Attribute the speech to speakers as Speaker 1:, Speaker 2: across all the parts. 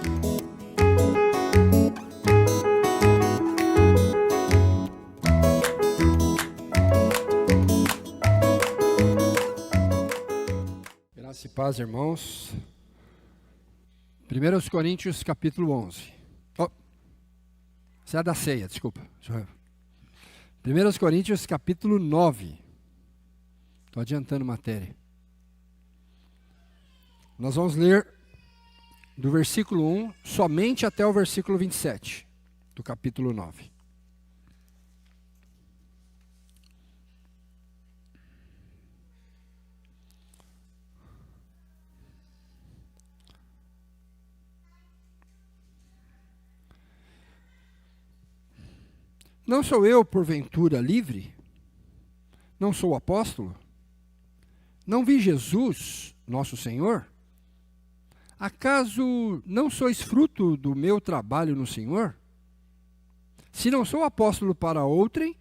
Speaker 1: Graça e paz, irmãos. 1 Coríntios, capítulo 11. Isso é da ceia, desculpa. 1 Coríntios, capítulo 9. Estou adiantando matéria. Nós vamos ler do versículo 1 somente até o versículo 27 do capítulo 9. Não sou eu, porventura, livre? Não sou apóstolo? Não vi Jesus, nosso Senhor? Acaso não sois fruto do meu trabalho no Senhor? Se não sou apóstolo para outrem,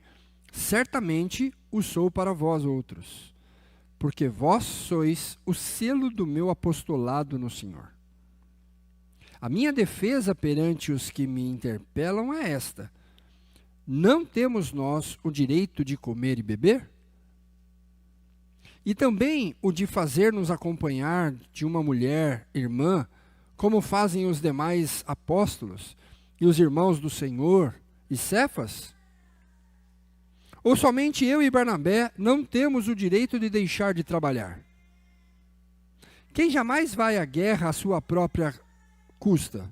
Speaker 1: certamente o sou para vós outros, porque vós sois o selo do meu apostolado no Senhor. A minha defesa perante os que me interpelam é esta: não temos nós o direito de comer e beber? E também o de fazer-nos acompanhar de uma mulher irmã, como fazem os demais apóstolos e os irmãos do Senhor e Cefas? Ou somente eu e Barnabé não temos o direito de deixar de trabalhar? Quem jamais vai à guerra à sua própria custa?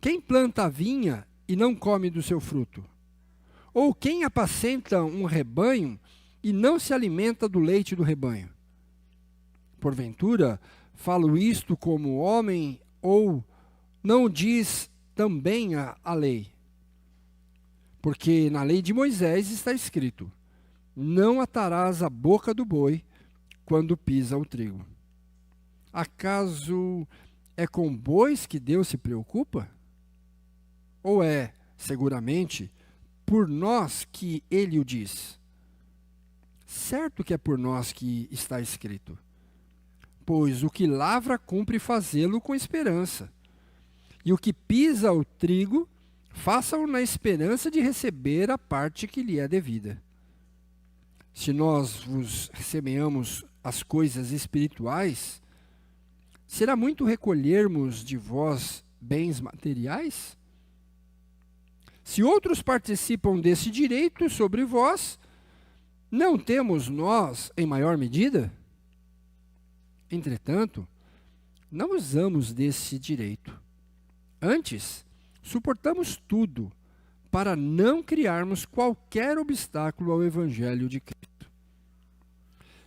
Speaker 1: Quem planta a vinha e não come do seu fruto? Ou quem apacenta um rebanho e não se alimenta do leite do rebanho? Porventura, falo isto como homem, ou não diz também a lei? Porque na lei de Moisés está escrito: não atarás a boca do boi quando pisa o trigo. Acaso é com bois que Deus se preocupa? Ou é, seguramente, por nós que ele o diz? Certo que é por nós que está escrito: pois o que lavra cumpre fazê-lo com esperança, e o que pisa o trigo, faça-o na esperança de receber a parte que lhe é devida. Se nós vos semeamos as coisas espirituais, será muito recolhermos de vós bens materiais? Se outros participam desse direito sobre vós, não temos nós em maior medida? Entretanto, não usamos desse direito. Antes, suportamos tudo para não criarmos qualquer obstáculo ao Evangelho de Cristo.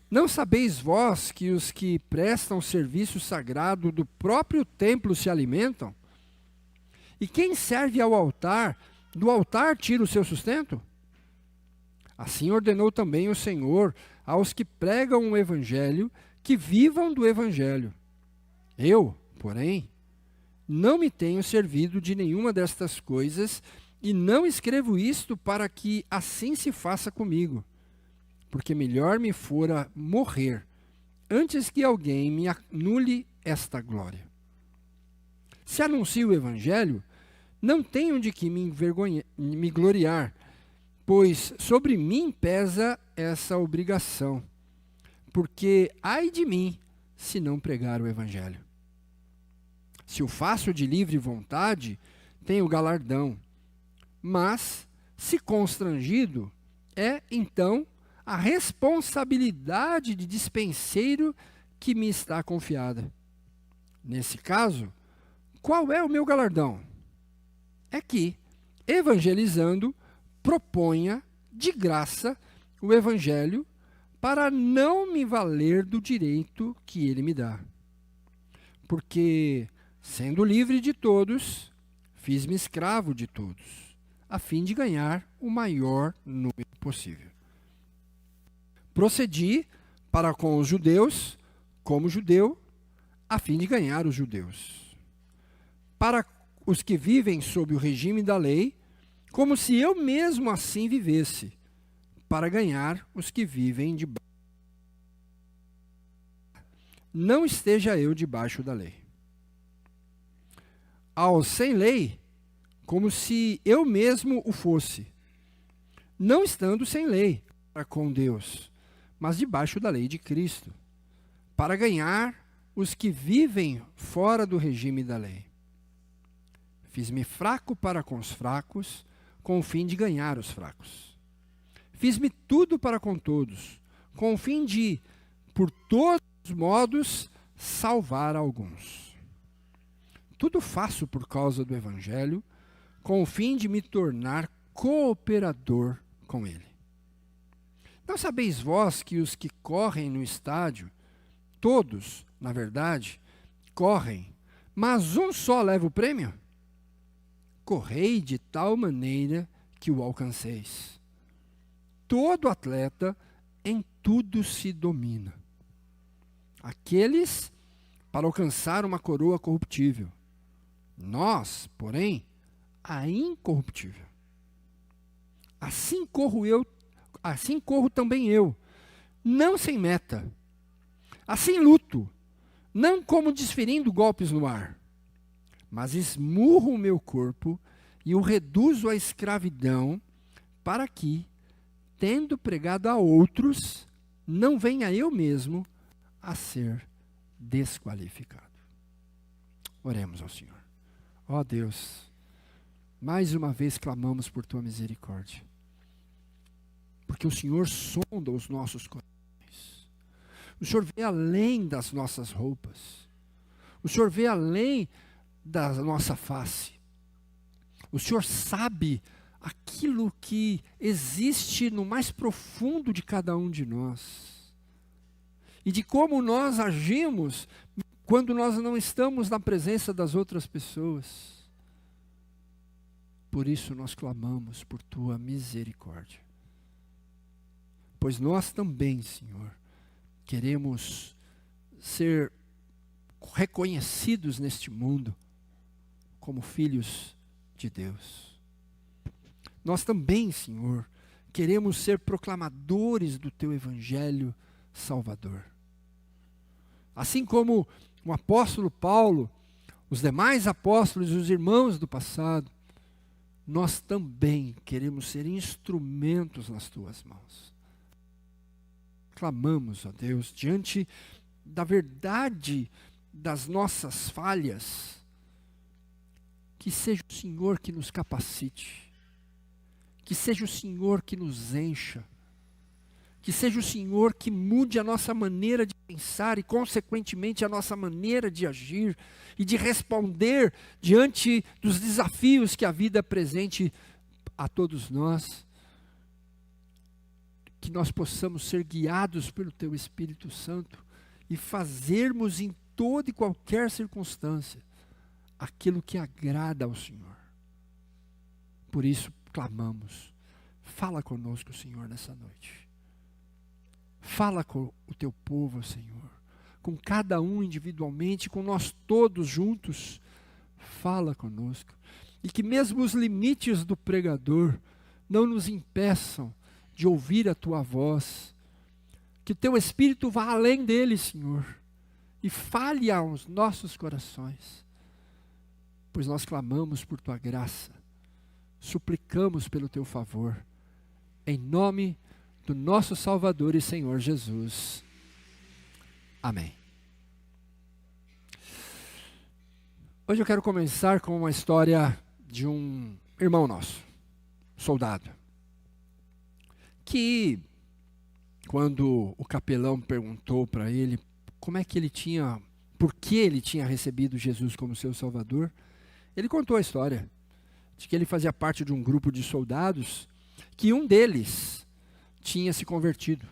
Speaker 1: Não sabeis vós que os que prestam serviço sagrado do próprio templo se alimentam? E quem serve ao altar, do altar tira o seu sustento? Assim ordenou também o Senhor aos que pregam o Evangelho, que vivam do Evangelho. Eu, porém, não me tenho servido de nenhuma destas coisas, e não escrevo isto para que assim se faça comigo, porque melhor me fora morrer, antes que alguém me anule esta glória. Se anuncio o Evangelho, não tenho de que me gloriar, pois sobre mim pesa essa obrigação, porque ai de mim se não pregar o Evangelho. Se o faço de livre vontade, tenho galardão, mas, se constrangido, é então a responsabilidade de dispenseiro que me está confiada. Nesse caso, qual é o meu galardão? É que, evangelizando, proponha de graça o Evangelho para não me valer do direito que ele me dá. Porque, sendo livre de todos, fiz-me escravo de todos, a fim de ganhar o maior número possível. Procedi para com os judeus, como judeu, a fim de ganhar os judeus. Para os que vivem sob o regime da lei, como se eu mesmo assim vivesse, para ganhar os que vivem debaixo. Não esteja eu debaixo da lei. aos sem lei, como se eu mesmo o fosse, não estando sem lei para com Deus, mas debaixo da lei de Cristo, para ganhar os que vivem fora do regime da lei. Fiz-me fraco para com os fracos, com o fim de ganhar os fracos. Fiz-me tudo para com todos, com o fim de, por todos os modos, salvar alguns. Tudo faço por causa do Evangelho, com o fim de me tornar cooperador com ele. Não sabeis vós que os que correm no estádio, todos, na verdade, correm, mas um só leva o prêmio? Correi de tal maneira que o alcanceis. Todo atleta em tudo se domina. Aqueles para alcançar uma coroa corruptível. Nós, porém, a incorruptível. Assim corro também eu, não sem meta. Assim luto, não como desferindo golpes no ar, mas esmurro o meu corpo e o reduzo à escravidão, para que, tendo pregado a outros, não venha eu mesmo a ser desqualificado. Oremos ao Senhor. Ó Deus, mais uma vez clamamos por tua misericórdia, porque o Senhor sonda os nossos corações. O Senhor vê além das nossas roupas. O Senhor vê além da nossa face. O Senhor sabe aquilo que existe no mais profundo de cada um de nós. E de como nós agimos quando nós não estamos na presença das outras pessoas. Por isso nós clamamos por tua misericórdia. Pois nós também, Senhor, queremos ser reconhecidos neste mundo como filhos de Deus. Nós também, Senhor, queremos ser proclamadores do teu evangelho salvador. Assim como o apóstolo Paulo, os demais apóstolos e os irmãos do passado, nós também queremos ser instrumentos nas tuas mãos. Clamamos, ó Deus, diante da verdade das nossas falhas, que seja o Senhor que nos capacite, que seja o Senhor que nos encha, que seja o Senhor que mude a nossa maneira de pensar e, consequentemente, a nossa maneira de agir e de responder diante dos desafios que a vida apresente a todos nós. Que nós possamos ser guiados pelo Teu Espírito Santo e fazermos em toda e qualquer circunstância aquilo que agrada ao Senhor. Por isso, clamamos. Fala conosco, Senhor, nessa noite. Fala com o Teu povo, Senhor. Com cada um individualmente, com nós todos juntos. Fala conosco. E que mesmo os limites do pregador não nos impeçam de ouvir a Tua voz. Que o Teu Espírito vá além dele, Senhor. E fale aos nossos corações. Pois nós clamamos por Tua graça. Suplicamos pelo Teu favor. Em nome do nosso Salvador e Senhor Jesus. Amém. Hoje eu quero começar com uma história de um irmão nosso, soldado, que quando o capelão perguntou para ele como é que ele tinha, por que ele tinha recebido Jesus como seu Salvador, ele contou a história de que ele fazia parte de um grupo de soldados, que um deles tinha se convertido.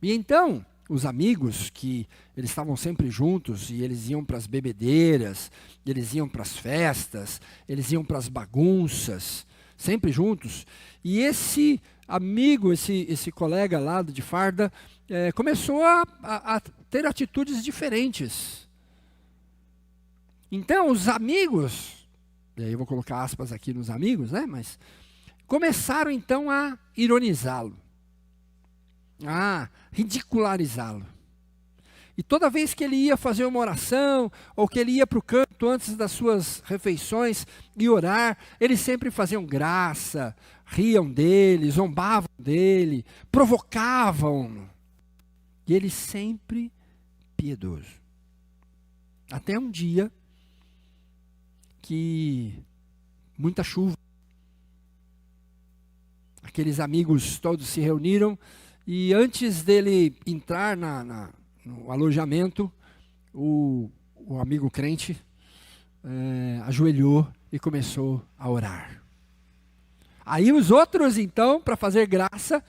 Speaker 1: E então, os amigos, que eles estavam sempre juntos, e eles iam para as bebedeiras, eles iam para as festas, eles iam para as bagunças, sempre juntos. E esse amigo, esse colega lá de farda, começou a ter atitudes diferentes. Então, os amigos, e aí eu vou colocar aspas aqui nos amigos, né? Mas começaram então a ironizá-lo, a ridicularizá-lo. E toda vez que ele ia fazer uma oração, ou que ele ia para o canto antes das suas refeições e orar, eles sempre faziam graça, riam dele, zombavam dele, provocavam. E ele sempre piedoso. Até um dia que muita chuva, aqueles amigos todos se reuniram e antes dele entrar no alojamento, o amigo crente ajoelhou e começou a orar. Aí os outros, então, para fazer graça,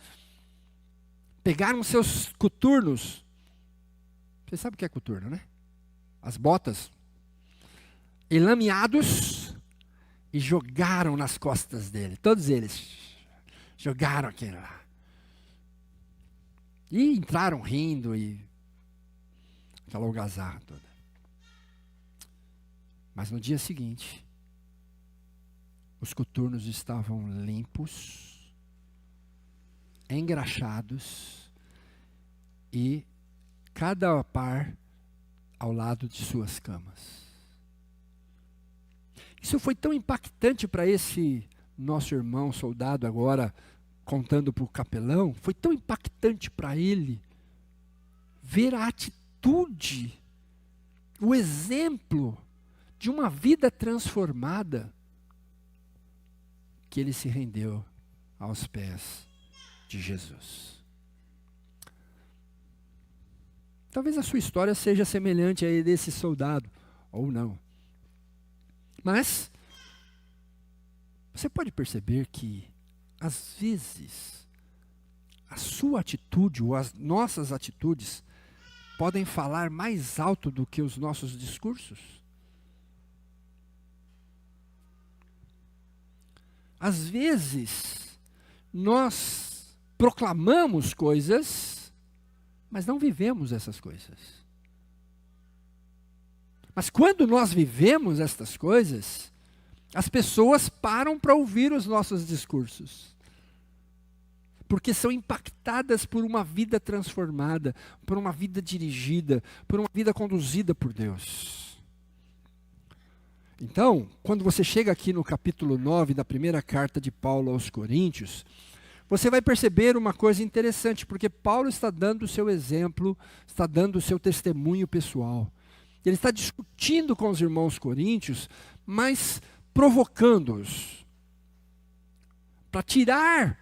Speaker 1: pegaram seus coturnos. Você sabe o que é coturno, né? As botas, enlameados, e jogaram nas costas dele. Todos eles jogaram aquilo lá. E entraram rindo e aquela algazarra toda. Mas no dia seguinte, os coturnos estavam limpos, engraxados e cada par ao lado de suas camas. Isso foi tão impactante para esse nosso irmão soldado agora, contando para o capelão, foi tão impactante para ele ver a atitude, o exemplo de uma vida transformada, que ele se rendeu aos pés de Jesus. Talvez a sua história seja semelhante a desse soldado, ou não. Mas, você pode perceber que, às vezes, a sua atitude, ou as nossas atitudes, podem falar mais alto do que os nossos discursos? Às vezes, nós proclamamos coisas, mas não vivemos essas coisas. Mas quando nós vivemos estas coisas, as pessoas param para ouvir os nossos discursos. Porque são impactadas por uma vida transformada, por uma vida dirigida, por uma vida conduzida por Deus. Então, quando você chega aqui no capítulo 9 da primeira carta de Paulo aos Coríntios, você vai perceber uma coisa interessante, porque Paulo está dando o seu exemplo, está dando o seu testemunho pessoal. Ele está discutindo com os irmãos coríntios, mas provocando-os, para tirar,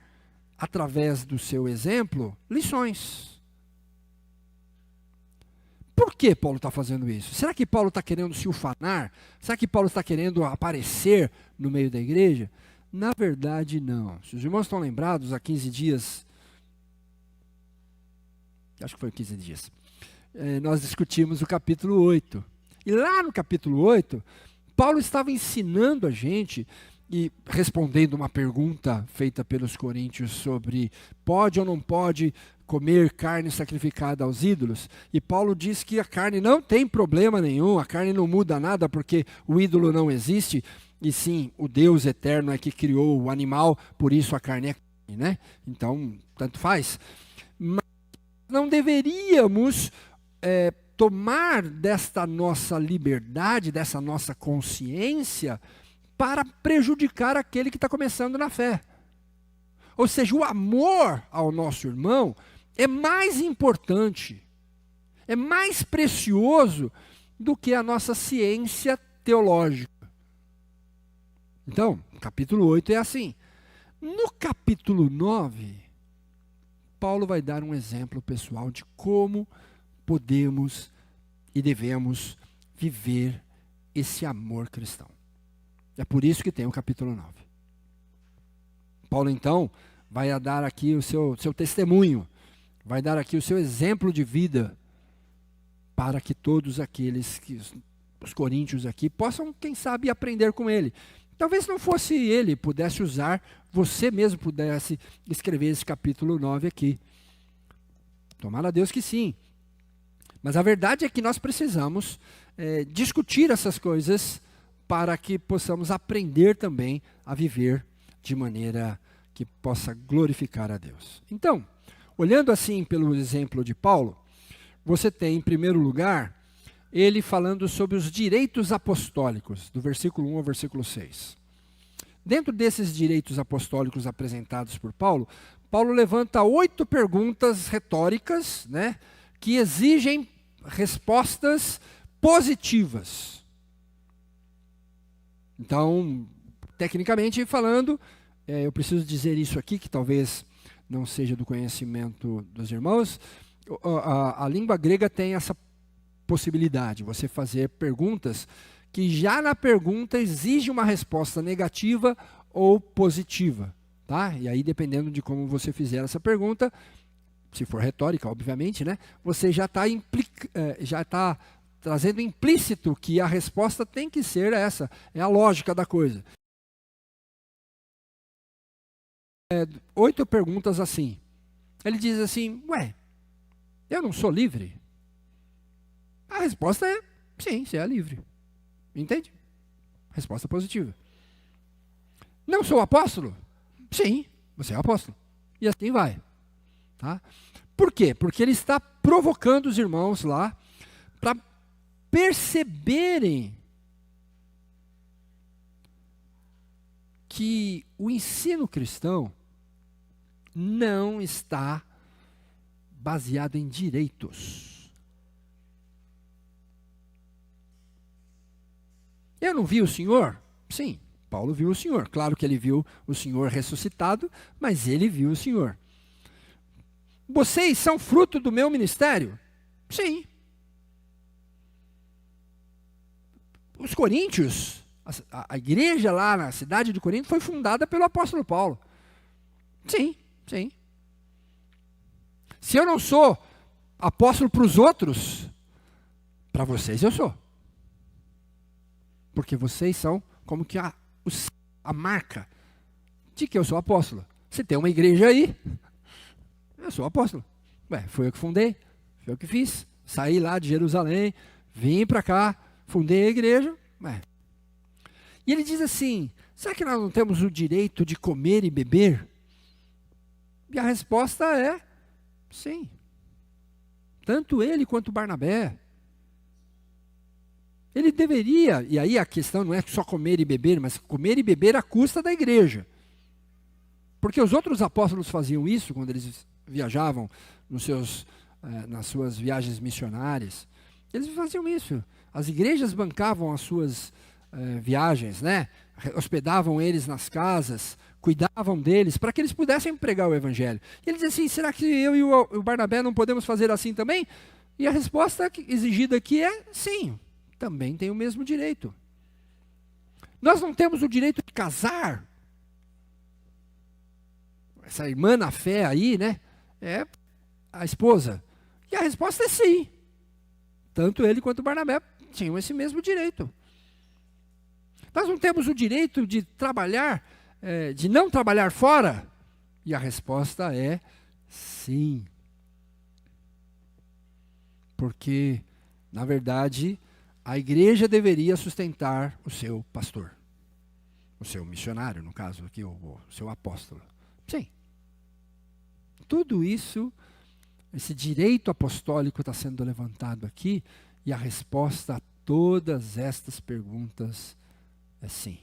Speaker 1: através do seu exemplo, lições. Por que Paulo está fazendo isso? Será que Paulo está querendo se ufanar? Será que Paulo está querendo aparecer no meio da igreja? Na verdade, não. Se os irmãos estão lembrados, há 15 dias, acho que foi 15 dias, nós discutimos o capítulo 8. E lá no capítulo 8, Paulo estava ensinando a gente, e respondendo uma pergunta feita pelos coríntios sobre pode ou não pode comer carne sacrificada aos ídolos. E Paulo diz que a carne não tem problema nenhum, a carne não muda nada porque o ídolo não existe. E sim, o Deus eterno é que criou o animal, por isso a carne é carne, né? Então, tanto faz. Mas não deveríamos tomar desta nossa liberdade, dessa nossa consciência, para prejudicar aquele que está começando na fé. Ou seja, o amor ao nosso irmão é mais importante, é mais precioso do que a nossa ciência teológica. Então, o capítulo 8 é assim. No capítulo 9, Paulo vai dar um exemplo pessoal de como podemos e devemos viver esse amor cristão. É por isso que tem o capítulo 9. Paulo, então, vai dar aqui o seu testemunho, vai dar aqui o seu exemplo de vida, para que todos aqueles, os coríntios aqui, possam, quem sabe, aprender com ele. Talvez não fosse ele, pudesse usar, você mesmo pudesse escrever esse capítulo 9 aqui. Tomara a Deus que sim. Mas a verdade é que nós precisamos discutir essas coisas para que possamos aprender também a viver de maneira que possa glorificar a Deus. Então, olhando assim pelo exemplo de Paulo, você tem, em primeiro lugar, ele falando sobre os direitos apostólicos, do versículo 1 ao versículo 6. Dentro desses direitos apostólicos apresentados por Paulo, Paulo levanta 8 perguntas retóricas, né, que exigem respostas positivas. Então, tecnicamente falando, eu preciso dizer isso aqui, que talvez não seja do conhecimento dos irmãos, a língua grega tem essa possibilidade, você fazer perguntas que já na pergunta exige uma resposta negativa ou positiva, tá? E aí, dependendo de como você fizer essa pergunta, se for retórica, obviamente, né? Você já está trazendo implícito que a resposta tem que ser essa, é a lógica da coisa. 8 perguntas assim. Ele diz assim, eu não sou livre? A resposta é, sim, você é livre. Entende? Resposta positiva. Não sou apóstolo? Sim, você é apóstolo. E assim vai. Tá? Por quê? Porque ele está provocando os irmãos lá para perceberem que o ensino cristão não está baseado em direitos. Eu não vi o Senhor? Sim, Paulo viu o Senhor. Claro que ele viu o Senhor ressuscitado, mas ele viu o Senhor. Vocês são fruto do meu ministério? Sim. Os coríntios, a igreja lá na cidade de Corinto foi fundada pelo apóstolo Paulo. Sim, sim. Se eu não sou apóstolo para os outros, para vocês eu sou. Porque vocês são como que a marca de que eu sou apóstolo. Se tem uma igreja aí, eu sou apóstolo. Foi eu que fundei, foi eu que fiz. Saí lá de Jerusalém, vim para cá, fundei a igreja. E ele diz assim, será que nós não temos o direito de comer e beber? E a resposta é, sim. Tanto ele quanto Barnabé. Ele deveria, e aí a questão não é só comer e beber, mas comer e beber à custa da igreja. Porque os outros apóstolos faziam isso quando eles viajavam nas suas viagens missionárias. Eles faziam isso. As igrejas bancavam as suas viagens, né? Hospedavam eles nas casas, cuidavam deles, para que eles pudessem pregar o evangelho. E ele diz assim, será que eu e o Barnabé não podemos fazer assim também? E a resposta exigida aqui é sim. Também tem o mesmo direito. Nós não temos o direito de casar. Essa irmã na fé aí, né? É a esposa. E a resposta é sim. Tanto ele quanto Barnabé tinham esse mesmo direito. Nós não temos o direito de trabalhar, de não trabalhar fora? E a resposta é sim. Porque, na verdade, a igreja deveria sustentar o seu pastor. O seu missionário, no caso aqui, o seu apóstolo. Sim. Tudo isso, esse direito apostólico está sendo levantado aqui, e a resposta a todas estas perguntas é sim.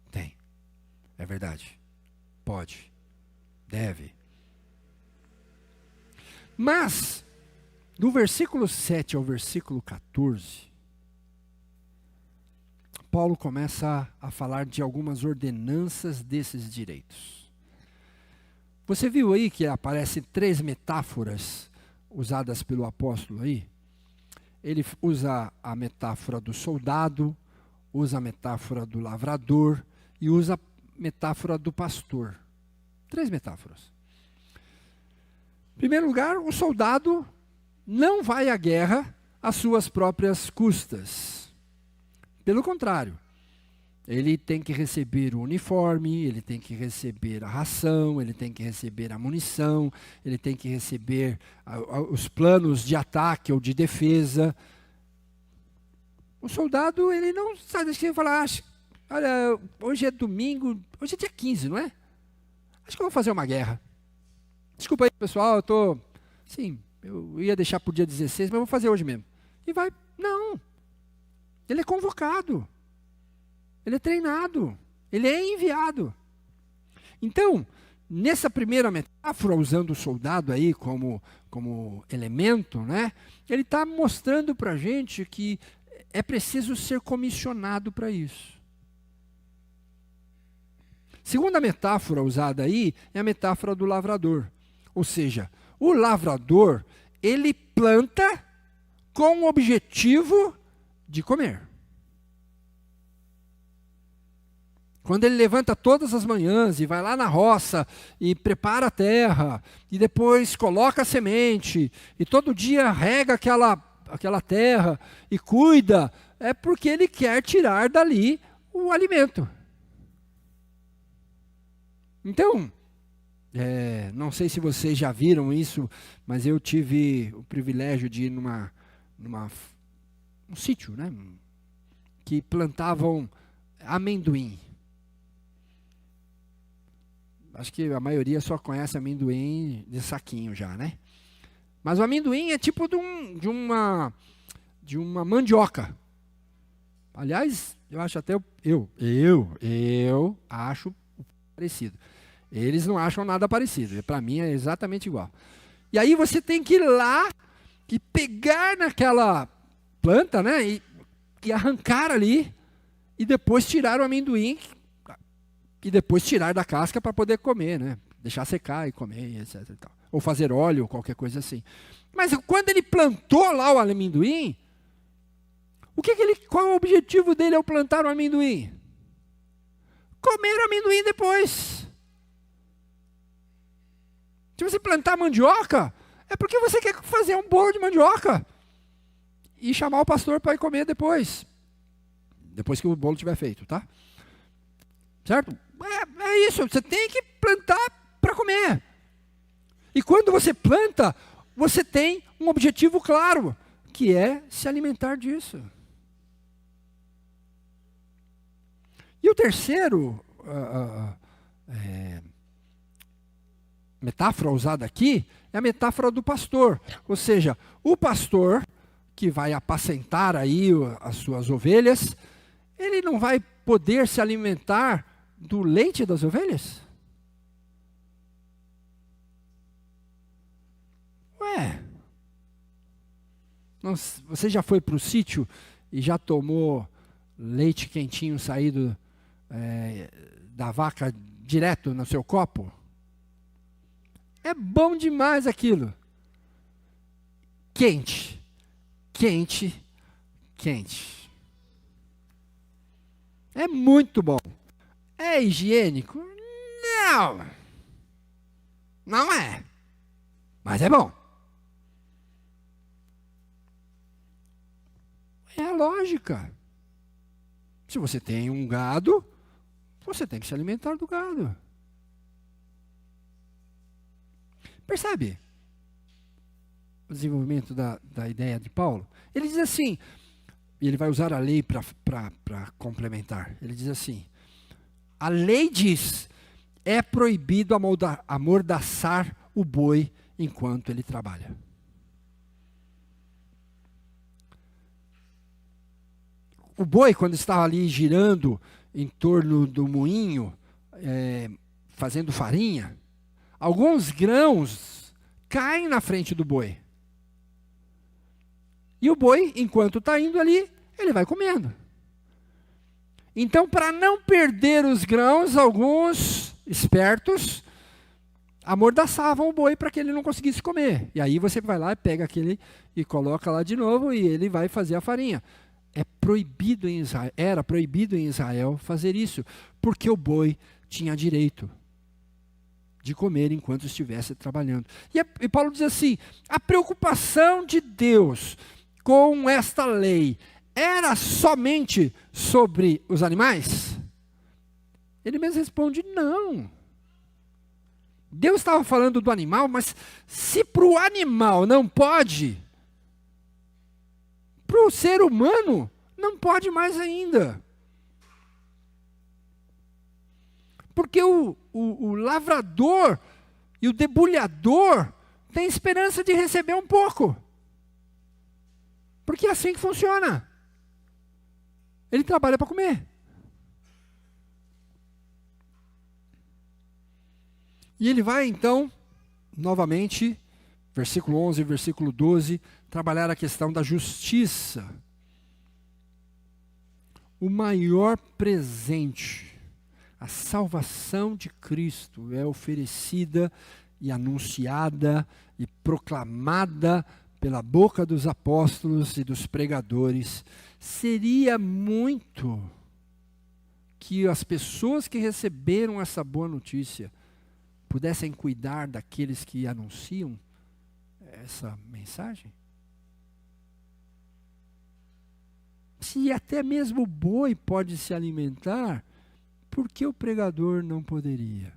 Speaker 1: Tem. É verdade. Pode. Deve. Mas, do versículo 7 ao versículo 14, Paulo começa a falar de algumas ordenanças desses direitos. Você viu aí que aparecem 3 metáforas usadas pelo apóstolo aí? Ele usa a metáfora do soldado, usa a metáfora do lavrador e usa a metáfora do pastor. 3 metáforas. Em primeiro lugar, o soldado não vai à guerra às suas próprias custas. Pelo contrário, ele tem que receber o uniforme, ele tem que receber a ração, ele tem que receber a munição, ele tem que receber os planos de ataque ou de defesa. O soldado, ele não sai daqui e fala, olha, hoje é domingo, hoje é dia 15, não é? Acho que eu vou fazer uma guerra. Desculpa aí, pessoal, eu ia deixar para o dia 16, mas eu vou fazer hoje mesmo. E vai, não. Ele é convocado. Ele é treinado. Ele é enviado. Então, nessa primeira metáfora, usando o soldado aí como elemento, né? Ele está mostrando para a gente que é preciso ser comissionado para isso. Segunda metáfora usada aí é a metáfora do lavrador. Ou seja, o lavrador, ele planta com o objetivo de comer. Quando ele levanta todas as manhãs e vai lá na roça e prepara a terra, e depois coloca a semente, e todo dia rega aquela terra e cuida, é porque ele quer tirar dali o alimento. Então, não sei se vocês já viram isso, mas eu tive o privilégio de ir num sítio, né, que plantavam amendoim. Acho que a maioria só conhece amendoim de saquinho já, né? Mas o amendoim é tipo de uma mandioca. Aliás, eu acho até eu acho parecido. Eles não acham nada parecido. Para mim é exatamente igual. E aí você tem que ir lá e pegar naquela planta, né? E arrancar ali e depois tirar o amendoim e depois tirar da casca para poder comer, né? Deixar secar e comer, etc. E tal. Ou fazer óleo, qualquer coisa assim. Mas quando ele plantou lá o amendoim, qual é o objetivo dele ao plantar o amendoim? Comer o amendoim depois. Se você plantar mandioca, é porque você quer fazer um bolo de mandioca e chamar o pastor para ir comer depois que o bolo estiver feito, tá? Certo? É isso, você tem que plantar para comer. E quando você planta, você tem um objetivo claro, que é se alimentar disso. E o terceiro metáfora usada aqui é a metáfora do pastor. Ou seja, o pastor que vai apacentar aí as suas ovelhas, ele não vai poder se alimentar do leite das ovelhas? Você já foi para o sítio e já tomou leite quentinho saído da vaca direto no seu copo? É bom demais aquilo. Quente, quente, quente. É muito bom. É higiênico? Não. Não é. Mas é bom. É a lógica. Se você tem um gado, você tem que se alimentar do gado. Percebe o desenvolvimento da ideia de Paulo? Ele diz assim, e ele vai usar a lei para complementar. Ele diz assim, a lei diz, é proibido amordaçar o boi enquanto ele trabalha. O boi, quando estava ali girando em torno do moinho, fazendo farinha, alguns grãos caem na frente do boi. E o boi, enquanto está indo ali, ele vai comendo. Então, para não perder os grãos, alguns espertos amordaçavam o boi para que ele não conseguisse comer. E aí você vai lá e pega aquele e coloca lá de novo e ele vai fazer a farinha. Era proibido em Israel fazer isso, porque o boi tinha direito de comer enquanto estivesse trabalhando. E Paulo diz assim, a preocupação de Deus com esta lei era somente sobre os animais? Ele mesmo responde, não. Deus estava falando do animal, mas se para o animal não pode, para o ser humano não pode mais ainda. Porque o lavrador e o debulhador tem esperança de receber um pouco. Porque é assim que funciona. Ele trabalha para comer. E ele vai então, novamente, versículo 11 e versículo 12, trabalhar a questão da justiça. O maior presente, a salvação de Cristo é oferecida e anunciada e proclamada pela boca dos apóstolos e dos pregadores. Seria muito que as pessoas que receberam essa boa notícia pudessem cuidar daqueles que anunciam essa mensagem? Se até mesmo o boi pode se alimentar, por que o pregador não poderia?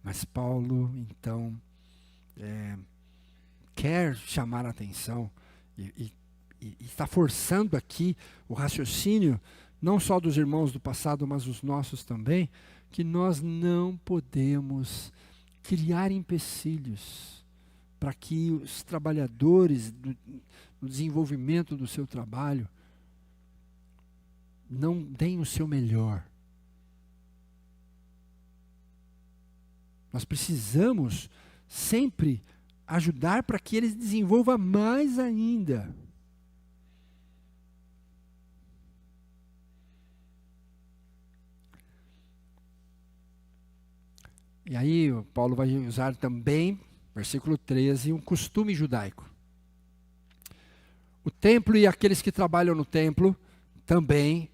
Speaker 1: Mas Paulo, então, quer chamar a atenção e está forçando aqui o raciocínio, não só dos irmãos do passado, mas os nossos também, que nós não podemos criar empecilhos para que os trabalhadores, no desenvolvimento do seu trabalho, não deem o seu melhor. Nós precisamos sempre ajudar para que eles desenvolvam mais ainda. E aí o Paulo vai usar também, versículo 13, um costume judaico. O templo e aqueles que trabalham no templo também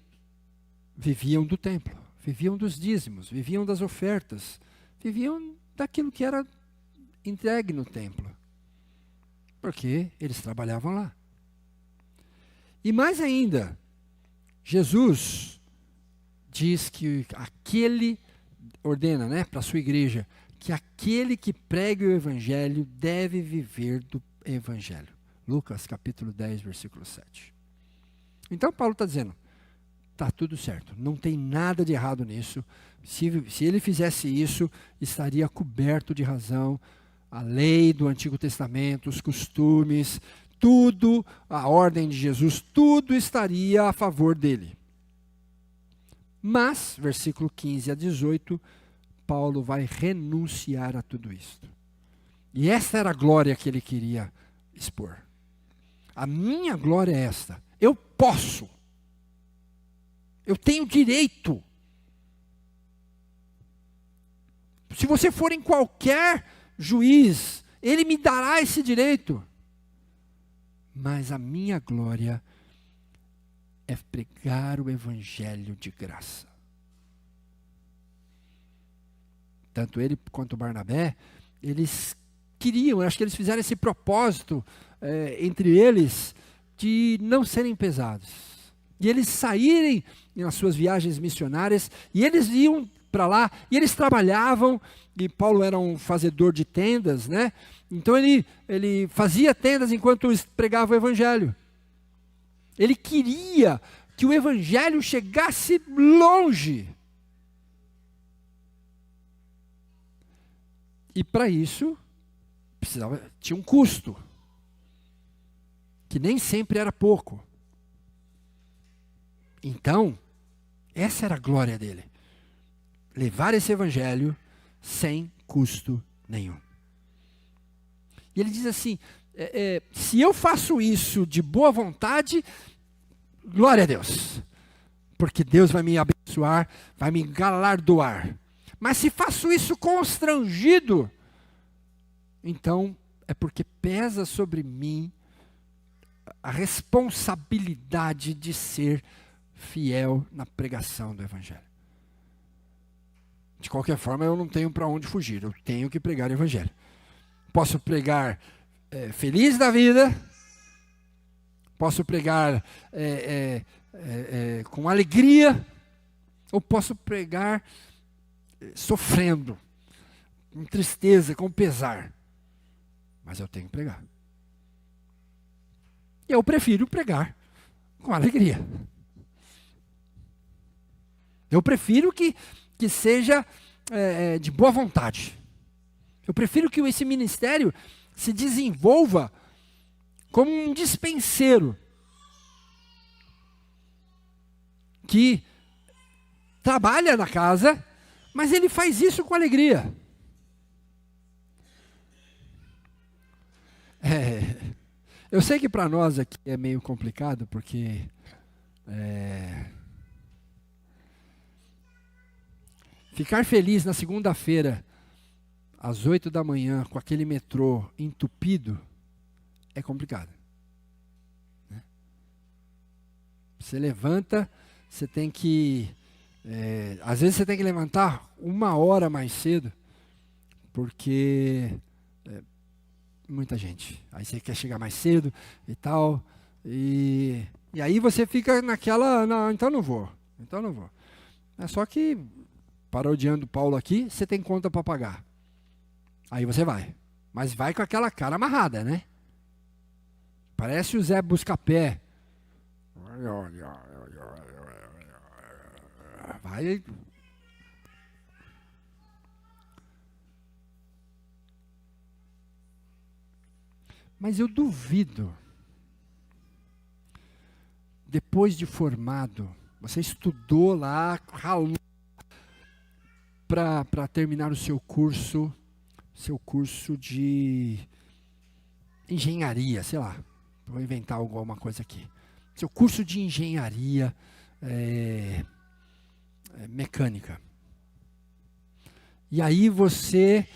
Speaker 1: viviam do templo, viviam dos dízimos, viviam das ofertas, viviam daquilo que era entregue no templo, porque eles trabalhavam lá. E mais ainda, Jesus diz que ordena, para a sua igreja, que aquele que pregue o evangelho deve viver do evangelho. Lucas capítulo 10, versículo 7. Então Paulo está dizendo, está tudo certo, não tem nada de errado nisso. Se ele fizesse isso, estaria coberto de razão. A lei do Antigo Testamento, os costumes, tudo, a ordem de Jesus, tudo estaria a favor dele. Mas, versículo 15 a 18, Paulo vai renunciar a tudo isso. E essa era a glória que ele queria expor. A minha glória é esta. Eu posso. Eu tenho direito. Se você for em qualquer juiz, ele me dará esse direito. Mas a minha glória é pregar o evangelho de graça. Tanto ele quanto Barnabé, eles queriam, acho que eles fizeram esse propósito entre eles de não serem pesados. E eles saírem nas suas viagens missionárias, e eles iam para lá, e eles trabalhavam, e Paulo era um fazedor de tendas, né? Então ele fazia tendas enquanto pregava o evangelho. Ele queria que o evangelho chegasse longe. E para isso, tinha um custo, que nem sempre era pouco. Então, essa era a glória dele. Levar esse evangelho sem custo nenhum. E ele diz assim, se eu faço isso de boa vontade, glória a Deus. Porque Deus vai me abençoar, vai me galardoar. Mas se faço isso constrangido, então é porque pesa sobre mim a responsabilidade de ser fiel na pregação do evangelho. De qualquer forma, eu não tenho para onde fugir, eu tenho que pregar o evangelho. Posso pregar feliz da vida, posso pregar com alegria, ou posso pregar sofrendo, com tristeza, com pesar. Mas eu tenho que pregar. E eu prefiro pregar com alegria. Eu prefiro que seja de boa vontade. Eu prefiro que esse ministério se desenvolva como um dispenseiro que trabalha na casa, mas ele faz isso com alegria. Eu sei que para nós aqui é meio complicado, porque ficar feliz na segunda-feira, às 8 da manhã, com aquele metrô entupido, é complicado. Né? Você levanta, você tem que... às vezes você tem que levantar 1 hora mais cedo, porque... muita gente. Aí você quer chegar mais cedo e tal. E aí você fica naquela... Não, então não vou. É só que, parodiando Paulo aqui, você tem conta para pagar. Aí você vai. Mas vai com aquela cara amarrada, né? Parece o Zé Buscapé. Vai... Mas eu duvido, depois de formado, você estudou lá, ralou para terminar o seu curso de engenharia, sei lá, vou inventar alguma coisa aqui. Seu curso de engenharia mecânica. E aí você...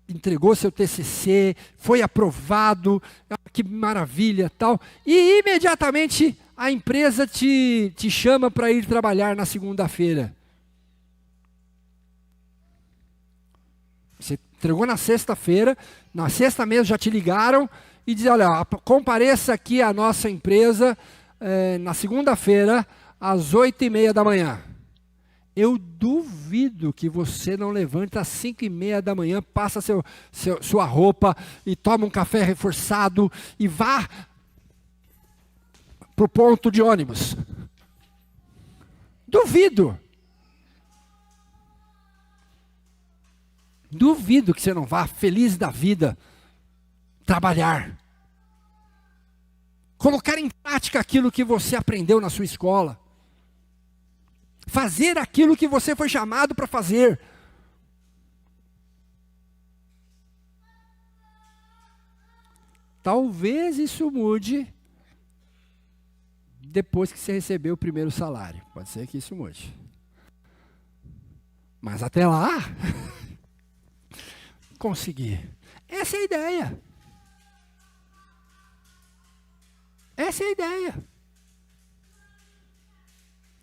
Speaker 1: entregou seu TCC, foi aprovado, que maravilha, tal, e imediatamente a empresa te chama para ir trabalhar na segunda-feira. Você entregou na sexta-feira, na sexta mesmo já te ligaram e dizem, olha, compareça aqui à nossa empresa na segunda-feira, às 8h30 da manhã. Eu duvido que você não levante às 5h30 da manhã, passa sua roupa e toma um café reforçado e vá para o ponto de ônibus. Duvido. Duvido que você não vá feliz da vida trabalhar. Colocar em prática aquilo que você aprendeu na sua escola. Fazer aquilo que você foi chamado para fazer. Talvez isso mude depois que você receber o primeiro salário. Pode ser que isso mude. Mas até lá, conseguir. Essa é a ideia. Essa é a ideia.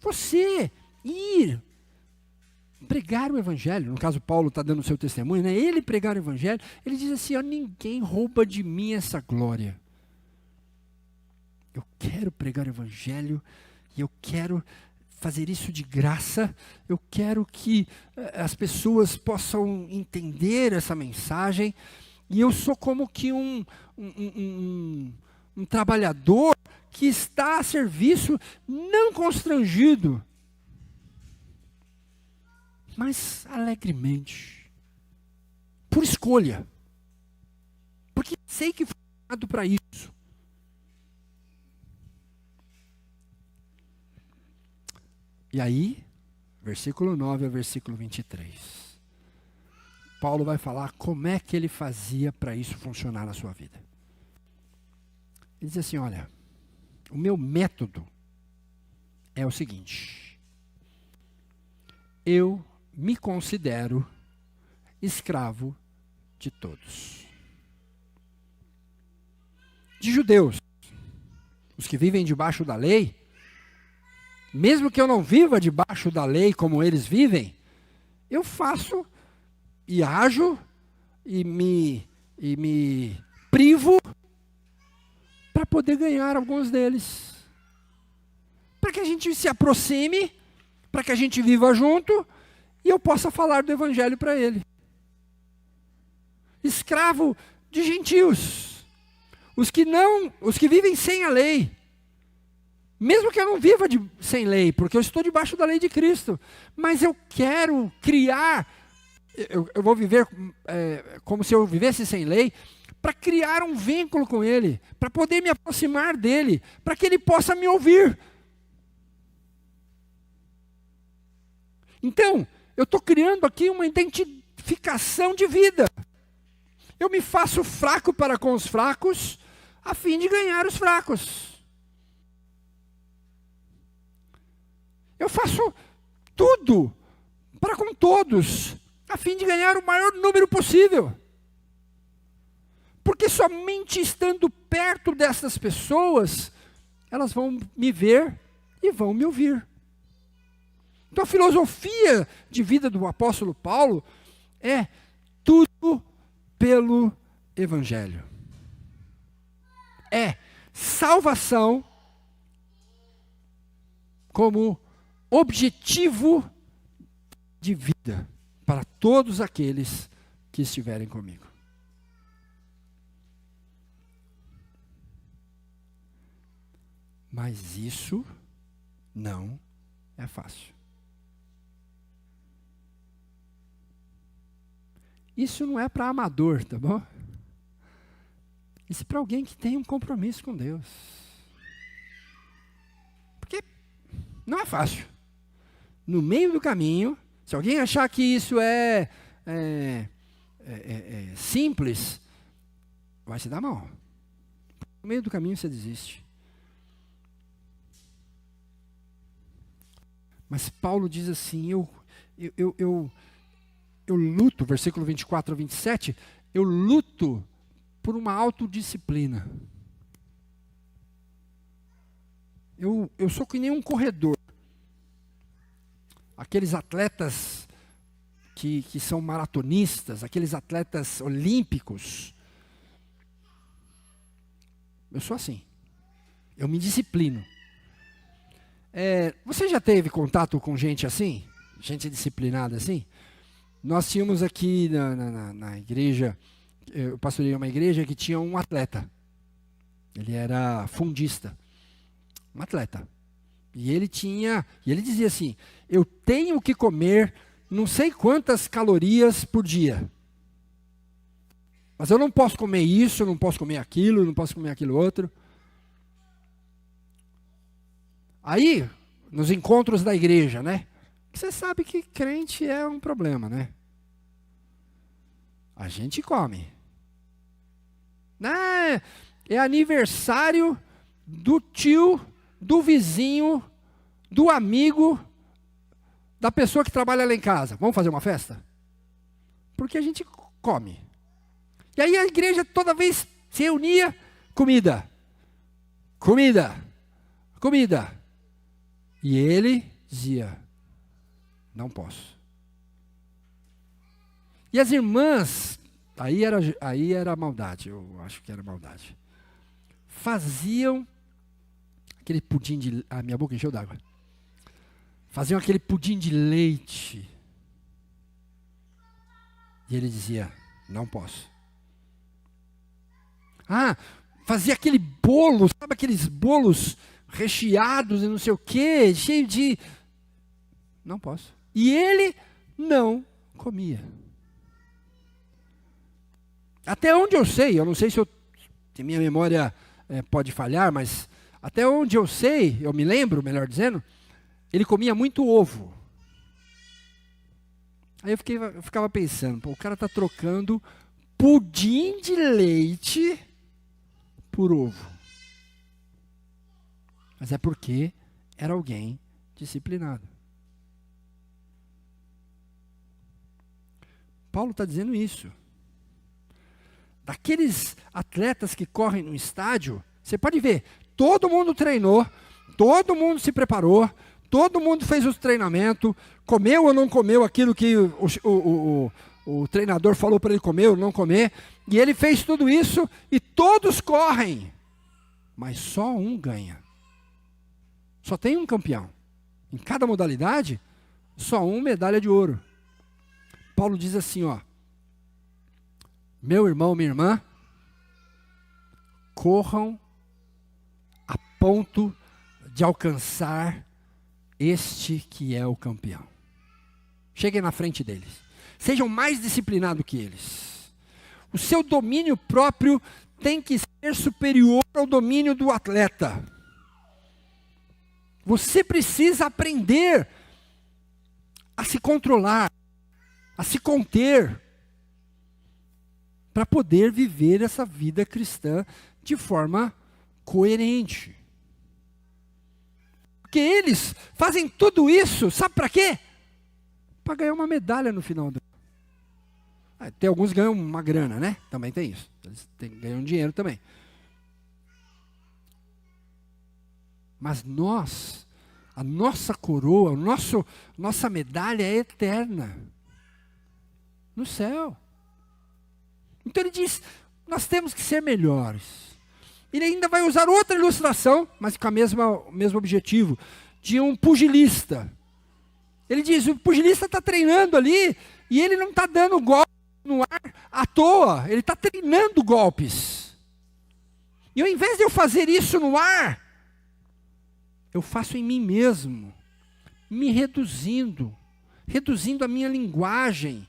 Speaker 1: Você ir pregar o evangelho, no caso Paulo está dando o seu testemunho, né? Ele pregar o evangelho, ele diz assim, ó, ninguém rouba de mim essa glória. Eu quero pregar o evangelho e eu quero fazer isso de graça, eu quero que as pessoas possam entender essa mensagem, e eu sou como que um trabalhador que está a serviço, não constrangido, mas alegremente, por escolha, porque sei que fui chamado para isso. E aí, versículo 9 ao versículo 23, Paulo vai falar como é que ele fazia para isso funcionar na sua vida. Ele diz assim, olha, o meu método é o seguinte, eu me considero escravo de todos. De judeus, os que vivem debaixo da lei, mesmo que eu não viva debaixo da lei como eles vivem, eu faço e ajo e me privo para poder ganhar alguns deles. Para que a gente se aproxime, para que a gente viva junto e eu possa falar do evangelho para ele. Escravo de gentios, os que vivem sem a lei, Mesmo que eu não viva sem lei, porque eu estou debaixo da lei de Cristo. Mas eu quero criar, eu vou viver como se eu vivesse sem lei, para criar um vínculo com Ele, para poder me aproximar dEle, para que Ele possa me ouvir. Então, eu estou criando aqui uma identificação de vida. Eu me faço fraco para com os fracos, a fim de ganhar os fracos. Eu faço tudo para com todos, a fim de ganhar o maior número possível. Porque somente estando perto dessas pessoas, elas vão me ver e vão me ouvir. Então a filosofia de vida do apóstolo Paulo é tudo pelo Evangelho. É salvação como objetivo de vida para todos aqueles que estiverem comigo. Mas isso não é fácil. Isso não é para amador, tá bom? Isso é para alguém que tem um compromisso com Deus. Porque não é fácil. No meio do caminho, se alguém achar que isso é simples, vai se dar mal. No meio do caminho você desiste. Mas Paulo diz assim, eu luto, versículo 24 a 27, eu luto por uma autodisciplina. Eu sou que nem um corredor. Aqueles atletas que são maratonistas, aqueles atletas olímpicos. Eu sou assim. Eu me disciplino. Você já teve contato com gente assim? Gente disciplinada assim? Nós tínhamos aqui na igreja, eu pastorei uma igreja que tinha um atleta. Ele era fundista. Um atleta. E ele dizia assim, eu tenho que comer não sei quantas calorias por dia. Mas eu não posso comer isso, eu não posso comer aquilo, eu não posso comer aquilo outro. Aí, nos encontros da igreja, né? Você sabe que crente é um problema, né? A gente come. É aniversário do tio, do vizinho, do amigo, da pessoa que trabalha lá em casa. Vamos fazer uma festa? Porque a gente come. E aí a igreja toda vez se reunia, comida. Comida. Comida. E ele dizia, não posso. E as irmãs, aí era maldade, eu acho que era maldade. Faziam aquele pudim de... A minha boca encheu d'água. Faziam aquele pudim de leite. E ele dizia, não posso. Fazia aquele bolo, sabe aqueles bolos recheados e não sei o quê, cheio de... Não posso. E ele não comia. Até onde eu sei, eu não sei se minha memória pode falhar, mas até onde eu sei, eu me lembro, melhor dizendo, ele comia muito ovo. Aí eu ficava pensando, o cara está trocando pudim de leite por ovo. Mas é porque era alguém disciplinado. Paulo está dizendo isso. Daqueles atletas que correm no estádio, você pode ver, todo mundo treinou, todo mundo se preparou, todo mundo fez o treinamento, comeu ou não comeu aquilo que o treinador falou para ele comer ou não comer, e ele fez tudo isso e todos correm, mas só um ganha. Só tem um campeão. Em cada modalidade, só uma medalha de ouro. Paulo diz assim, meu irmão, minha irmã, corram a ponto de alcançar este que é o campeão. Cheguem na frente deles. Sejam mais disciplinados que eles. O seu domínio próprio tem que ser superior ao domínio do atleta. Você precisa aprender a se controlar, a se conter, para poder viver essa vida cristã de forma coerente. Porque eles fazem tudo isso, sabe para quê? Para ganhar uma medalha no final do ano. Tem alguns que ganham uma grana, né? Também tem isso. Eles ganham dinheiro também. Mas nós, a nossa coroa, nossa medalha é eterna. No céu. Então ele diz, nós temos que ser melhores. Ele ainda vai usar outra ilustração, mas com o mesmo objetivo, de um pugilista. Ele diz, o pugilista está treinando ali, e ele não está dando golpe no ar à toa, ele está treinando golpes. E ao invés de eu fazer isso no ar, eu faço em mim mesmo, me reduzindo a minha linguagem,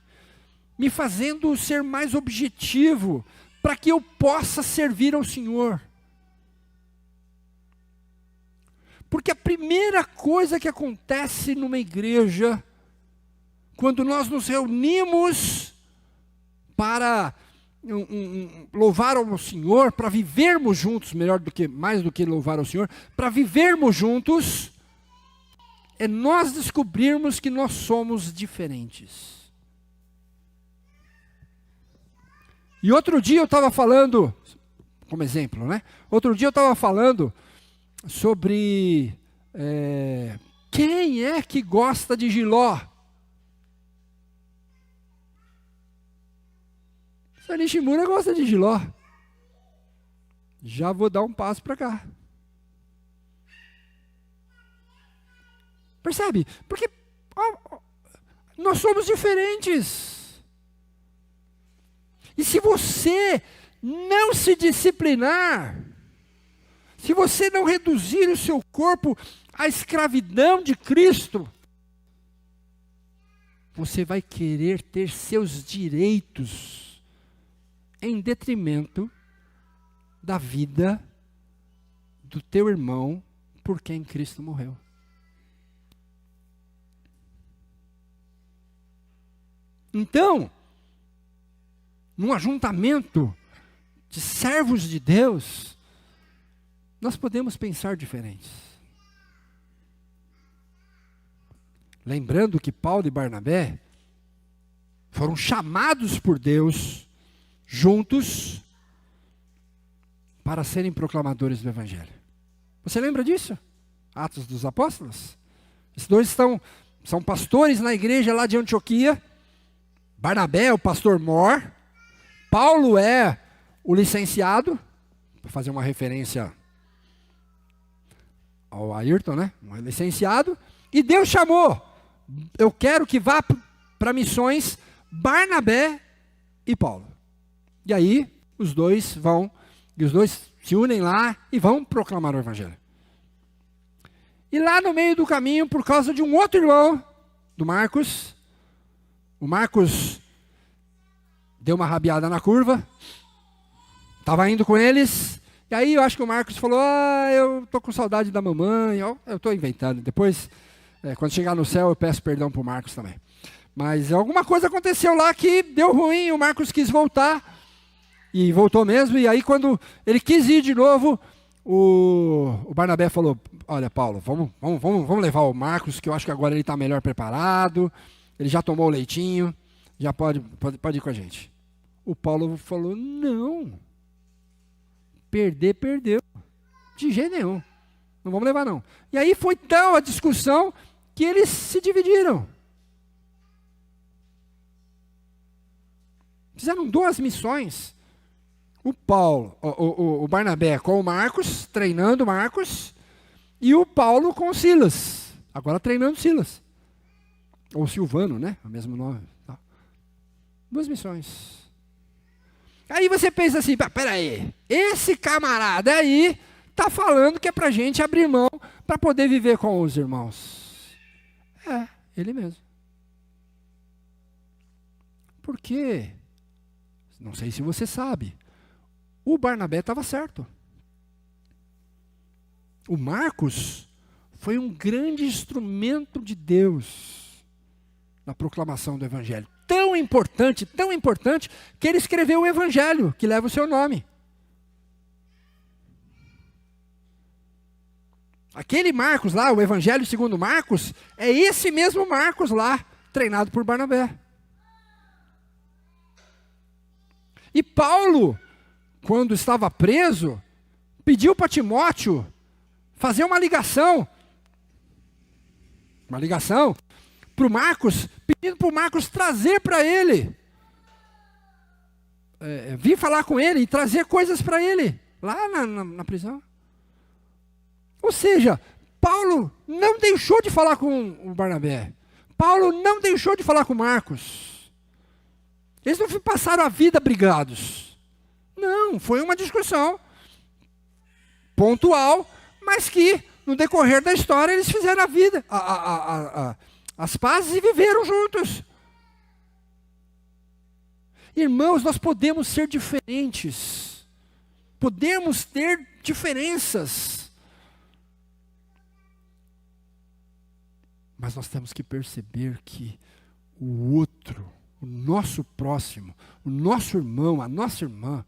Speaker 1: me fazendo ser mais objetivo, para que eu possa servir ao Senhor. Porque a primeira coisa que acontece numa igreja, quando nós nos reunimos para louvar ao Senhor, para vivermos juntos, mais do que louvar ao Senhor, para vivermos juntos, é nós descobrirmos que nós somos diferentes. E outro dia eu estava falando, como exemplo, né? Outro dia eu estava falando sobre quem é que gosta de jiló. A Nishimura gosta de jiló. Já vou dar um passo para cá. Percebe? Porque nós somos diferentes. E se você não se disciplinar, se você não reduzir o seu corpo à escravidão de Cristo, você vai querer ter seus direitos em detrimento da vida do teu irmão por quem Cristo morreu. Então, num ajuntamento de servos de Deus, nós podemos pensar diferentes. Lembrando que Paulo e Barnabé foram chamados por Deus juntos para serem proclamadores do Evangelho. Você lembra disso? Atos dos Apóstolos? Esses dois são pastores na igreja lá de Antioquia. Barnabé é o pastor mor. Paulo é o licenciado, para fazer uma referência ao Ayrton, né? Um licenciado. E Deus chamou. Eu quero que vá para missões Barnabé e Paulo. E aí, os dois se unem lá e vão proclamar o Evangelho. E lá no meio do caminho, por causa de um outro irmão, do Marcos, o Marcos deu uma rabiada na curva, estava indo com eles, e aí eu acho que o Marcos falou, eu estou com saudade da mamãe, eu estou inventando, depois, quando chegar no céu, eu peço perdão para o Marcos também. Mas alguma coisa aconteceu lá que deu ruim, o Marcos quis voltar, e voltou mesmo, e aí quando ele quis ir de novo, o Barnabé falou, olha Paulo, vamos levar o Marcos, que eu acho que agora ele está melhor preparado, ele já tomou o leitinho, já pode ir com a gente. O Paulo falou, não, perdeu, de jeito nenhum, não vamos levar não. E aí foi tão a discussão que eles se dividiram. Fizeram 2 missões. O Barnabé com o Marcos, treinando o Marcos, e o Paulo com o Silas, agora treinando Silas. Ou Silvano, né? O mesmo nome. 2 missões. Aí você pensa assim, peraí, esse camarada aí está falando que é para a gente abrir mão para poder viver com os irmãos? É, ele mesmo. Por quê? Não sei se você sabe. O Barnabé estava certo. O Marcos foi um grande instrumento de Deus na proclamação do Evangelho. Tão importante, que ele escreveu o Evangelho, que leva o seu nome. Aquele Marcos lá, o Evangelho segundo Marcos, é esse mesmo Marcos lá, treinado por Barnabé. E Paulo, quando estava preso, pediu para Timóteo fazer uma ligação para o Marcos, pedindo para o Marcos trazer para ele, vir falar com ele e trazer coisas para ele, lá na prisão. Ou seja, Paulo não deixou de falar com o Barnabé, Paulo não deixou de falar com Marcos. Eles não passaram a vida brigados. Não, foi uma discussão pontual, mas que no decorrer da história eles fizeram a vida, as pazes e viveram juntos. Irmãos, nós podemos ser diferentes, podemos ter diferenças, mas nós temos que perceber que o outro, o nosso próximo, o nosso irmão, a nossa irmã,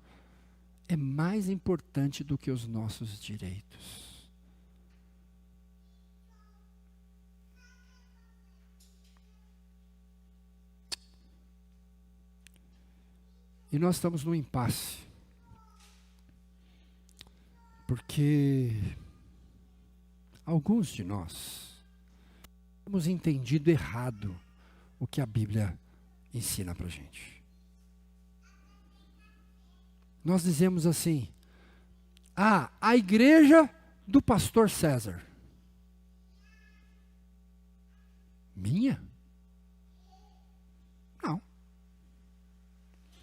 Speaker 1: é mais importante do que os nossos direitos. E nós estamos num impasse. Porque alguns de nós temos entendido errado o que a Bíblia ensina para a gente. Nós dizemos assim: a igreja do pastor César. Minha?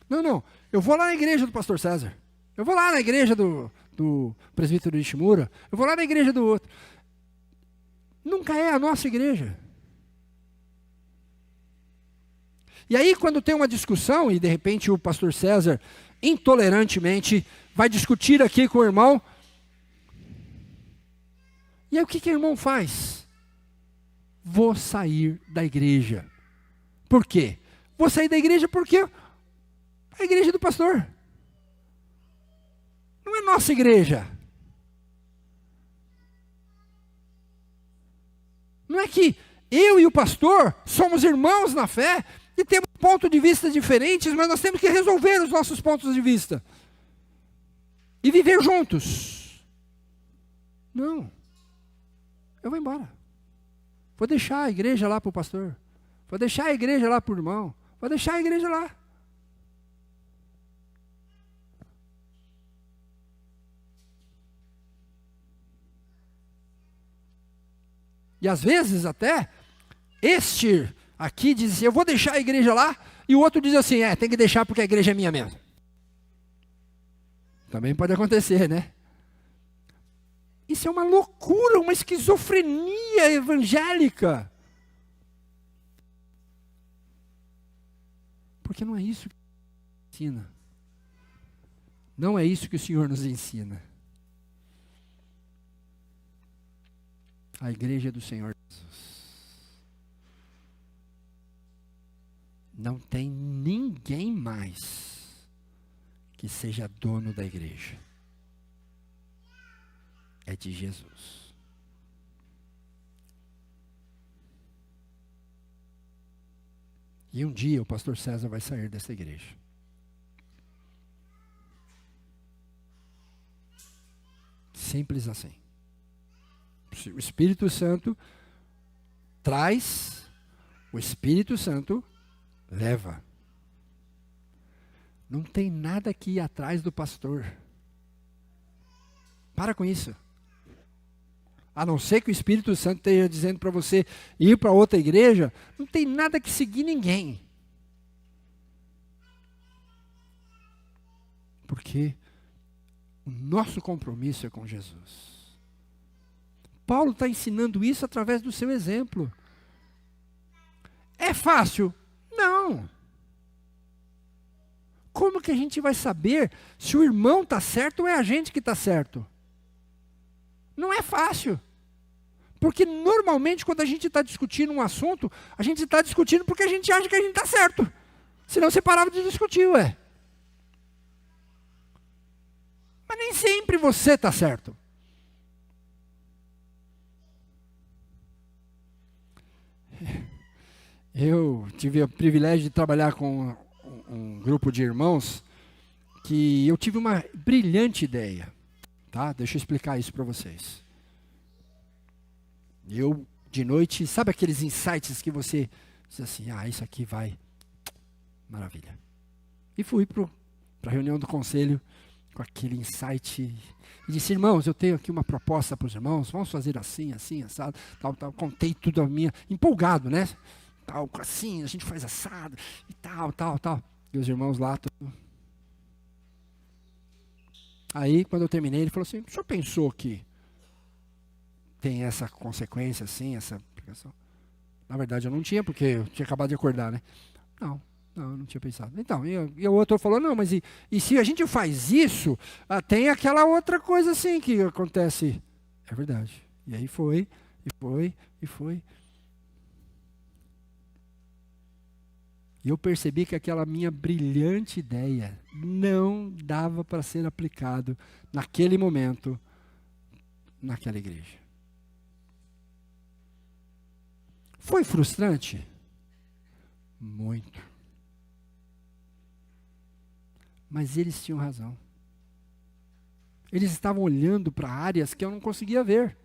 Speaker 1: Não, eu vou lá na igreja do pastor César. Eu vou lá na igreja do presbítero Ishimura. Eu vou lá na igreja do outro. Nunca é a nossa igreja. E aí quando tem uma discussão, e de repente o pastor César, intolerantemente, vai discutir aqui com o irmão. E aí o que o irmão faz? Vou sair da igreja. Por quê? Vou sair da igreja porque a igreja do pastor. Não é nossa igreja. Não é que eu e o pastor somos irmãos na fé e temos pontos de vista diferentes, mas nós temos que resolver os nossos pontos de vista e viver juntos. Não. Eu vou embora. Vou deixar a igreja lá para o pastor. Vou deixar a igreja lá para o irmão. Vou deixar a igreja lá. E às vezes até, este aqui diz assim, eu vou deixar a igreja lá, e o outro diz assim, tem que deixar porque a igreja é minha mesmo. Também pode acontecer, né? Isso é uma loucura, uma esquizofrenia evangélica. Porque não é isso que ensina. Não é isso que o Senhor nos ensina. A igreja do Senhor Jesus. Não tem ninguém mais que seja dono da igreja. É de Jesus. E um dia o pastor César vai sair dessa igreja. Simples assim. O Espírito Santo traz, o Espírito Santo leva. Não tem nada que ir atrás do pastor. Para com isso. A não ser que o Espírito Santo esteja dizendo para você ir para outra igreja, não tem nada que seguir ninguém. Porque o nosso compromisso é com Jesus. Paulo está ensinando isso através do seu exemplo. É fácil? Não. Como que a gente vai saber se o irmão está certo ou é a gente que está certo? Não é fácil. Porque normalmente quando a gente está discutindo um assunto, a gente está discutindo porque a gente acha que a gente está certo. Senão você parava de discutir, ué. Mas nem sempre você está certo. Eu tive o privilégio de trabalhar com um grupo de irmãos que eu tive uma brilhante ideia. Tá? Deixa eu explicar isso para vocês. Eu, de noite, sabe aqueles insights que você diz assim, isso aqui vai, maravilha. E fui para a reunião do conselho com aquele insight e disse, irmãos, eu tenho aqui uma proposta para os irmãos, vamos fazer assim, assim, assado, tal, tal. Contei tudo a minha, empolgado, né? Tal, assim, a gente faz assado e tal, tal, tal. E os irmãos lá, tudo. Aí, quando eu terminei, ele falou assim, o senhor pensou que tem essa consequência assim, essa aplicação? Na verdade, eu não tinha, porque eu tinha acabado de acordar, né? Não, eu não tinha pensado. Então, e o outro falou, não, mas e se a gente faz isso, tem aquela outra coisa assim que acontece. É verdade. E aí foi. E eu percebi que aquela minha brilhante ideia não dava para ser aplicado naquele momento, naquela igreja. Foi frustrante? Muito. Mas eles tinham razão. Eles estavam olhando para áreas que eu não conseguia ver.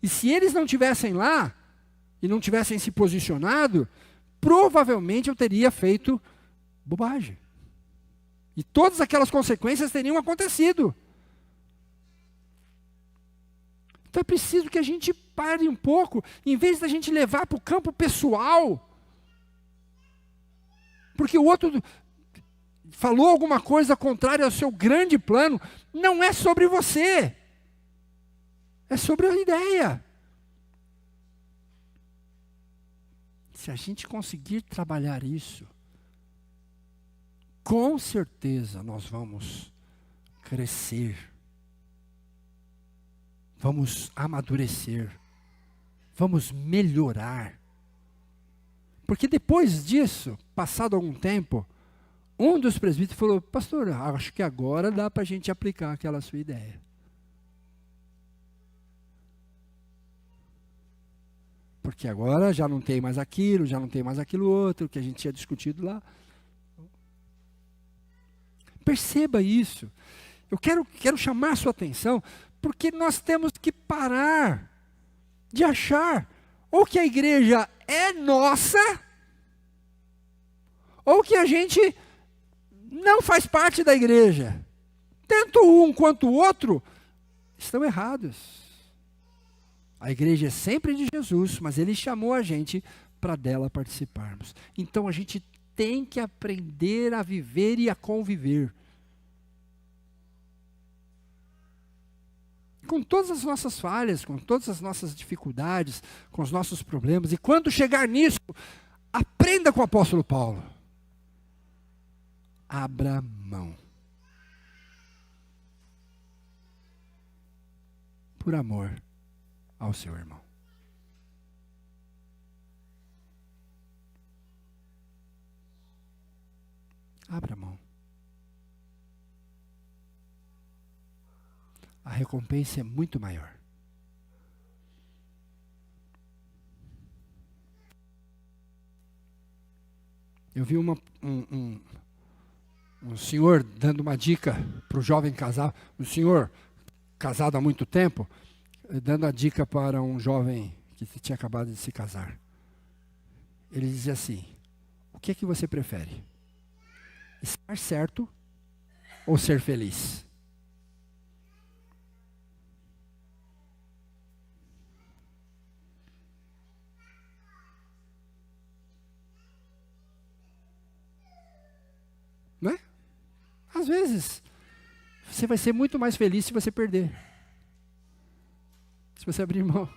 Speaker 1: E se eles não tivessem lá, e não tivessem se posicionado, provavelmente eu teria feito bobagem. E todas aquelas consequências teriam acontecido. Então é preciso que a gente pare um pouco, em vez da gente levar para o campo pessoal. Porque o outro falou alguma coisa contrária ao seu grande plano, não é sobre você. É sobre a ideia. Se a gente conseguir trabalhar isso, com certeza nós vamos crescer, vamos amadurecer, vamos melhorar. Porque depois disso, passado algum tempo, um dos presbíteros falou, pastor, acho que agora dá para a gente aplicar aquela sua ideia. Porque agora já não tem mais aquilo, já não tem mais aquilo outro que a gente tinha discutido lá. Perceba isso. Eu quero chamar a sua atenção, porque nós temos que parar de achar ou que a igreja é nossa, ou que a gente não faz parte da igreja. Tanto um quanto o outro estão errados. A igreja é sempre de Jesus, mas ele chamou a gente para dela participarmos. Então a gente tem que aprender a viver e a conviver. Com todas as nossas falhas, com todas as nossas dificuldades, com os nossos problemas. E quando chegar nisso, aprenda com o apóstolo Paulo. Abra mão. Por amor ao seu irmão. Abra mão. A recompensa é muito maior. Eu vi um senhor dando uma dica para o jovem casal, um senhor casado há muito tempo, dando a dica para um jovem que tinha acabado de se casar. Ele dizia assim, o que é que você prefere? Estar certo ou ser feliz? Não é? Às vezes, você vai ser muito mais feliz se você perder. Se Se você abrir mão.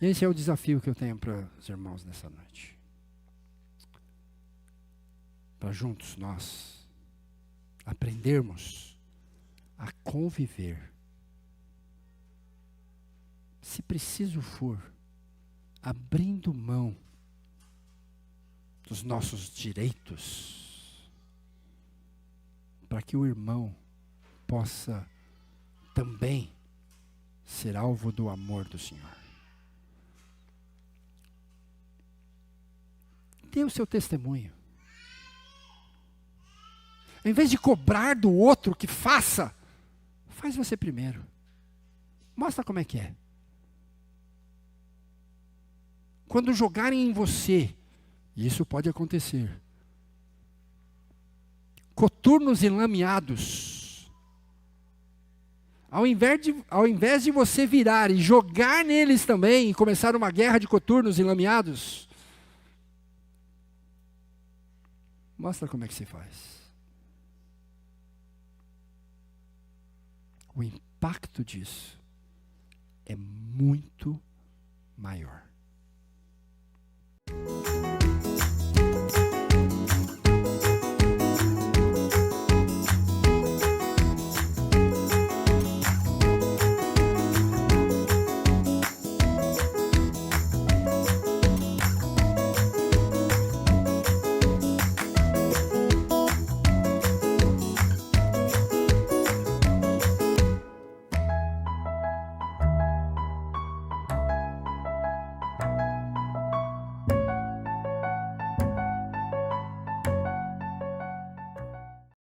Speaker 1: Esse é o desafio que eu tenho para os irmãos nessa noite. Para juntos nós aprendermos a conviver. Se preciso for, abrindo mão dos nossos direitos, para que o irmão possa também ser alvo do amor do Senhor. Dê o seu testemunho. Em vez de cobrar do outro que faça, faz você primeiro. Mostra como é que é. Quando jogarem em você, e isso pode acontecer, coturnos enlameados, ao invés de você virar e jogar neles também, e começar uma guerra de coturnos enlameados, mostra como é que se faz. O impacto disso é muito maior.